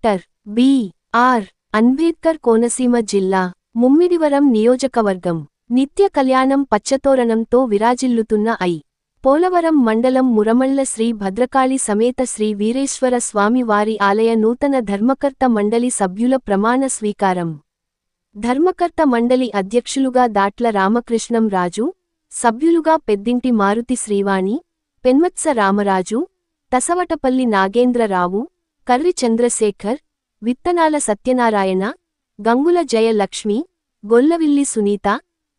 Doctor B.R.. Ambedkar Konaseema జిల్లా ముమ్మిడివరం నియోజకవర్గం నిత్య కళ్యాణం పచ్చతోరణంతో విరాజిల్లుతున్న పోలవరం మండలం మురమళ్ల శ్రీ భద్రకాళి సమేత శ్రీ వీరేశ్వర స్వామి వారి ఆలయ నూతన ధర్మకర్త మండలి సభ్యుల ప్రమాణ స్వీకారం. ధర్మకర్త మండలి అధ్యక్షులుగా దాట్ల రామకృష్ణం రాజు, సభ్యులుగా పెద్దింటి మారుతి శ్రీవాణి, పెన్మత్స రామరాజు, తసవటపల్లి నాగేంద్రరావు, కర్రి చంద్రశేఖర్, విత్తనాల సత్యనారాయణ, గంగుల జయలక్ష్మి, గొల్లవిల్లి సునీత,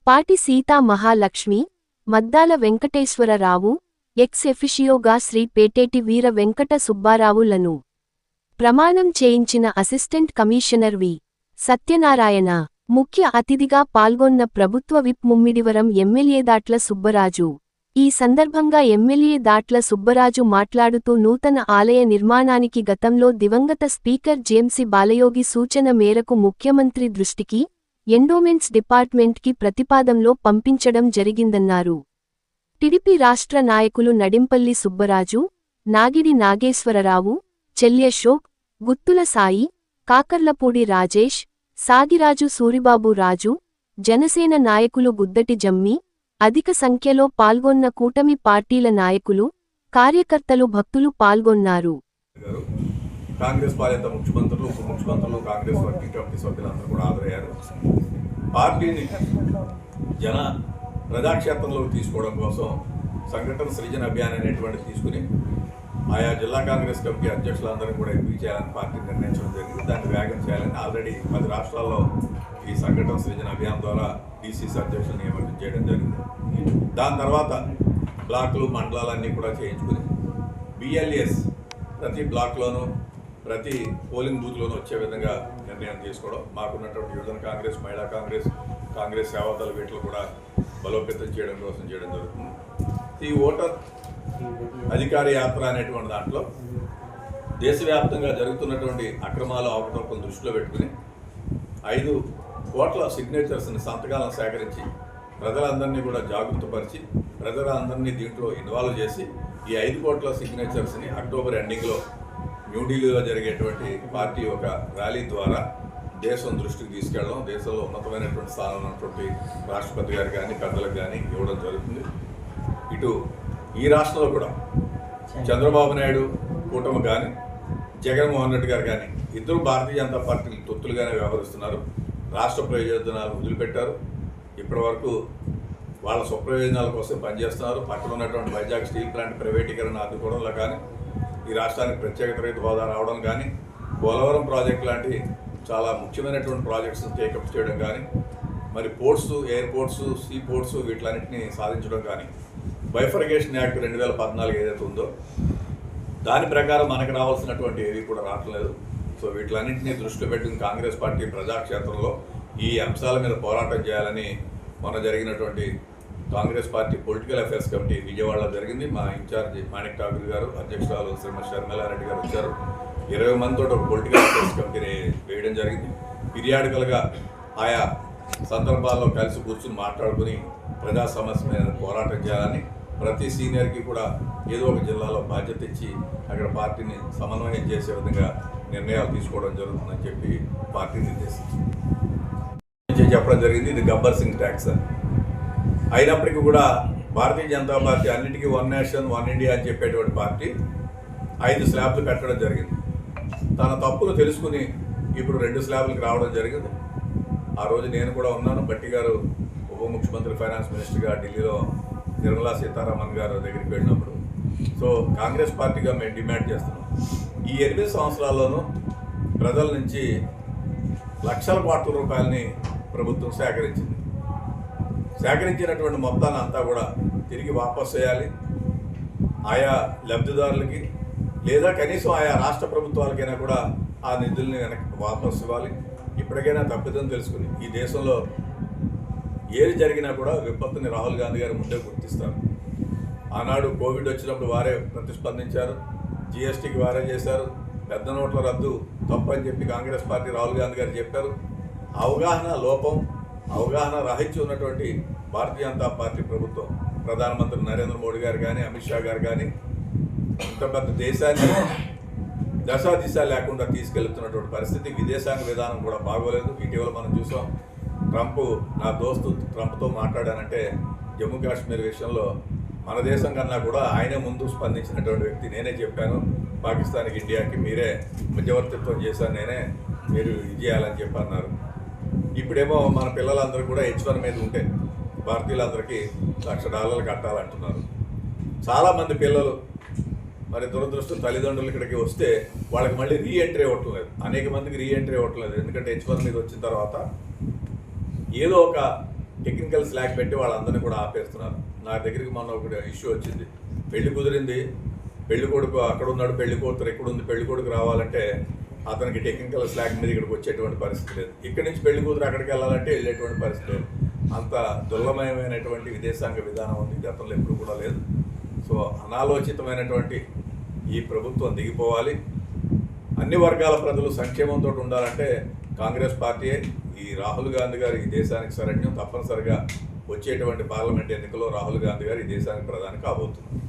పాటి సీతా మహాలక్ష్మి, మద్దాల వెంకటేశ్వరరావు, ఎక్స్ ఎఫిషియోగా శ్రీ పేటేటి వీర వెంకట సుబ్బారావులను ప్రమాణం చేయించిన అసిస్టెంట్ కమిషనర్ వి. సత్యనారాయణ. ముఖ్య అతిథిగా పాల్గొన్న ప్రభుత్వ విప్ ముమ్మిడివరం ఎమ్మెల్యే దాట్ల సుబ్బరాజు. ఈ సందర్భంగా ఎమ్మెల్యే దాట్ల సుబ్బరాజు మాట్లాడుతూ నూతన ఆలయ నిర్మాణానికి గతంలో దివంగత స్పీకర్ జేమ్సి బాలయోగి సూచన మేరకు ముఖ్యమంత్రి దృష్టికి, ఎండోమెంట్స్ డిపార్ట్మెంట్కి ప్రతిపాదనలో పంపించడం జరిగిందన్నారు. టిడిపి రాష్ట్ర నాయకులు నడింపల్లి సుబ్బరాజు, నాగిడి నాగేశ్వరరావు, చెల్యశోక్, గుత్తుల సాయి, కాకర్లపూడి రాజేష్, సాగిరాజు సూరిబాబు రాజు, జనసేన నాయకులు గుద్దటి జమ్మి, అధిక సంఖ్యలో పాల్గొన్న కూటమి పార్టీల నాయకులు, కార్యకర్తలు భక్తులు పాల్గొన్నారు. కాంగ్రెస్ పాలిత ముఖ్యమంత్రులు, ఉప ముఖ్యమంత్రులు, కాంగ్రెస్ వర్కింగ్ కమిటీ సభ్యులందరూ కూడా హాజరయ్యారు. పార్టీని జన ప్రజాక్షేత్రంలోకి తీసుకోవడం కోసం సంఘటన సృజన అభియాన్ అనేటువంటిది తీసుకుని ఆయా జిల్లా కాంగ్రెస్ కమిటీ అధ్యక్షులందరినీ కూడా ఎంపిక చేయాలని పార్టీ నిర్ణయించడం జరిగింది. దాన్ని వేగం చేయాలని ఆల్రెడీ 10 రాష్ట్రాల్లో ఈ సంఘటన సృజన అభియాన్ ద్వారా డీసీసీ అధ్యక్షులు నియమనం చేయడం జరిగింది. దాని తర్వాత బ్లాకులు, మండలాలన్నీ కూడా చేయించుకుని బిఎల్ఎస్ ప్రతి బ్లాక్లోనూ ప్రతి పోలింగ్ బూత్లోనూ వచ్చే విధంగా నిర్ణయం తీసుకోవడం, మాకున్నటువంటి యువజన కాంగ్రెస్, మహిళా కాంగ్రెస్, కాంగ్రెస్ సేవాదళ వీటిలో కూడా బలోపేతం చేయడం కోసం చేయడం జరుగుతుంది. ఈ ఓటర్ అధికార యాత్ర అనేటువంటి దాంట్లో దేశవ్యాప్తంగా జరుగుతున్నటువంటి అక్రమాలు, అవకతవకలను దృష్టిలో పెట్టుకుని 5 కోట్ల సిగ్నేచర్స్ని, సంతకాలను సేకరించి ప్రజలందరినీ కూడా జాగృతపరిచి ప్రజలందరినీ దీంట్లో ఇన్వాల్వ్ చేసి ఈ 5 కోట్ల సిగ్నేచర్స్ని అక్టోబర్ ఎండింగ్లో న్యూఢిల్లీలో జరిగేటువంటి పార్టీ ఒక ర్యాలీ ద్వారా దేశం దృష్టికి తీసుకెళ్ళడం, దేశంలో ఉన్నతమైనటువంటి స్థానంలో ఉన్నటువంటి రాష్ట్రపతి గారు కానీ పెద్దలకు కానీ ఇవ్వడం జరుగుతుంది. ఇటు ఈ రాష్ట్రంలో కూడా చంద్రబాబు నాయుడు కూటమి కానీ జగన్మోహన్ రెడ్డి గారు కానీ ఇద్దరు భారతీయ జనతా పార్టీకి తొత్తులుగానే వ్యవహరిస్తున్నారు. రాష్ట్ర ప్రయోజనాలు వదిలిపెట్టారు. ఇప్పటి వరకు వాళ్ళ స్వప్రయోజనాల కోసం పనిచేస్తున్నారు. పక్కన ఉన్నటువంటి వైజాగ్ స్టీల్ ప్లాంట్ ప్రైవేటీకరణ ఆదుకోవడంలో కానీ, ఈ రాష్ట్రానికి ప్రత్యేక రైతు హోదా రావడం కానీ, పోలవరం ప్రాజెక్ట్ లాంటి చాలా ముఖ్యమైనటువంటి ప్రాజెక్ట్స్ని టేకప్ చేయడం కానీ, మరి పోర్ట్స్, ఎయిర్పోర్ట్స్, సీ పోర్ట్స్ వీటిలన్నింటినీ సాధించడం కానీ, బైఫర్గేషన్ యాక్ట్ 2014 ఏదైతే ఉందో దాని ప్రకారం మనకు రావాల్సినటువంటి ఏవి కూడా రావట్లేదు. సో వీటిలన్నింటినీ దృష్టిలో పెట్టుకుని కాంగ్రెస్ పార్టీ ప్రజాక్షేత్రంలో ఈ అంశాల మీద పోరాటం చేయాలని మొన్న జరిగినటువంటి Congress party political affairs committee విజయవాడలో జరిగింది. మా ఇన్ఛార్జి మాణిక్ ఠాకూర్ గారు, అధ్యక్షురాలు శ్రీమతి షర్మిలారెడ్డి గారు వచ్చారు. 20 మందితో ఒక పొలిటికల్ అఫైర్స్ కమిటీని వేయడం జరిగింది. పీరియాడికల్గా ఆయా సందర్భాల్లో కలిసి కూర్చుని మాట్లాడుకుని ప్రజా సమస్య మీద పోరాటం చేయాలని, ప్రతి సీనియర్కి కూడా ఏదో ఒక జిల్లాలో బాధ్యత ఇచ్చి అక్కడ పార్టీని సమన్వయం చేసే విధంగా నిర్ణయాలు తీసుకోవడం జరుగుతుందని చెప్పి పార్టీ నిర్దేశించింది, చెప్పడం జరిగింది. ఇది గబ్బర్ సింగ్ ట్యాక్స్ అని అయినప్పటికీ కూడా భారతీయ జనతా పార్టీ అన్నిటికీ 1 నేషన్ 1 ఇండియా అని చెప్పేటువంటి పార్టీ 5 స్లాబ్లు కట్టడం జరిగింది. తన తప్పులు తెలుసుకుని ఇప్పుడు 2 స్లాబ్లకు రావడం జరిగింది. ఆ రోజు నేను కూడా ఉన్నాను. భట్టి గారు ఉప ముఖ్యమంత్రి, ఫైనాన్స్ మినిస్టర్గా ఢిల్లీలో నిర్మలా సీతారామన్ గారు దగ్గరికి వెళ్ళినప్పుడు, సో కాంగ్రెస్ పార్టీగా మేము డిమాండ్ చేస్తున్నాం, ఈ 8 సంవత్సరాల్లోనూ ప్రజల నుంచి లక్షల కోట్ల రూపాయలని ప్రభుత్వం సేకరించినటువంటి మొత్తాన్ని అంతా కూడా తిరిగి వాపసు చేయాలి. ఆయా లబ్ధిదారులకి లేదా కనీసం ఆయా రాష్ట్ర ప్రభుత్వాలకైనా కూడా ఆ నిధుల్ని వెనక్కి వాపసు ఇవ్వాలి. ఇప్పటికైనా తప్పిదం తెలుసుకుని ఈ దేశంలో ఏది జరిగినా కూడా విపత్తుని రాహుల్ గాంధీ గారు ముందే గుర్తిస్తారు. ఆనాడు కోవిడ్ వచ్చినప్పుడు వారే ప్రతిస్పందించారు, జిఎస్టీకి వారే చేశారు, పెద్ద నోట్ల రద్దు తప్పని చెప్పి కాంగ్రెస్ పార్టీ రాహుల్ గాంధీ గారు చెప్పారు. అవగాహన లోపం, అవగాహన రాహిత్యం ఉన్నటువంటి భారతీయ జనతా పార్టీ ప్రభుత్వం, ప్రధానమంత్రి నరేంద్ర మోడీ గారు కానీ, అమిత్ షా గారు కానీ ఇంత పెద్ద దేశాన్ని దశ దిశ లేకుండా తీసుకెళ్తున్నటువంటి పరిస్థితి. విదేశాంగ విధానం కూడా బాగోలేదు. ఇటీవల మనం చూసాం, నా దోస్తు ట్రంప్తో మాట్లాడానంటే జమ్మూ కాశ్మీర్ విషయంలో మన దేశం కన్నా కూడా ఆయనే ముందు స్పందించినటువంటి వ్యక్తి. నేనే చెప్పాను పాకిస్తాన్కి, ఇండియాకి మీరే మధ్యవర్తిత్వం చేశాను నేనే, మీరు ఇది చేయాలని చెప్పి అన్నారు. ఇప్పుడేమో మన పిల్లలందరూ కూడా H1 మీద ఉంటే భారతీయులందరికీ $1,00,000 కట్టాలంటున్నారు. చాలామంది పిల్లలు మరి దురదృష్టం తల్లిదండ్రులు ఇక్కడికి వస్తే వాళ్ళకి మళ్ళీ రీఎంట్రీ ఇవ్వటం లేదు. అనేక మందికి రీఎంట్రీ ఇవ్వటం లేదు. ఎందుకంటే H1 మీద వచ్చిన తర్వాత ఏదో ఒక టెక్నికల్ స్లాగ్ పెట్టి వాళ్ళందరినీ కూడా ఆపేస్తున్నారు. నా దగ్గరికి మొన్న ఒక ఇష్యూ వచ్చింది. పెళ్లి కుదిరింది, పెళ్లి కొడుకు అక్కడ ఉన్నాడు, పెళ్లి కూతురు ఇక్కడ ఉంది, పెళ్లి కొడుకు రావాలంటే అతనికి టెక్నికల్ స్లాగ్ మీద ఇక్కడికి వచ్చేటువంటి పరిస్థితి లేదు. ఇక్కడి నుంచి పెళ్లి కూతురు అక్కడికి వెళ్ళాలంటే వెళ్ళేటువంటి పరిస్థితి లేదు. అంత దుర్లభమైనటువంటి విదేశాంగ విధానం ఉంది, గతంలో ఎప్పుడు కూడా లేదు. సో అనాలోచితమైనటువంటి ఈ ప్రభుత్వం దిగిపోవాలి. అన్ని వర్గాల ప్రజలు సంక్షేమంతో ఉండాలంటే కాంగ్రెస్ పార్టీయే, ఈ రాహుల్ గాంధీ గారు ఈ దేశానికి శరణ్యం. తప్పనిసరిగా వచ్చేటువంటి పార్లమెంట్ ఎన్నికల్లో రాహుల్ గాంధీ గారు ఈ దేశానికి ప్రధాని కాబోతున్నారు.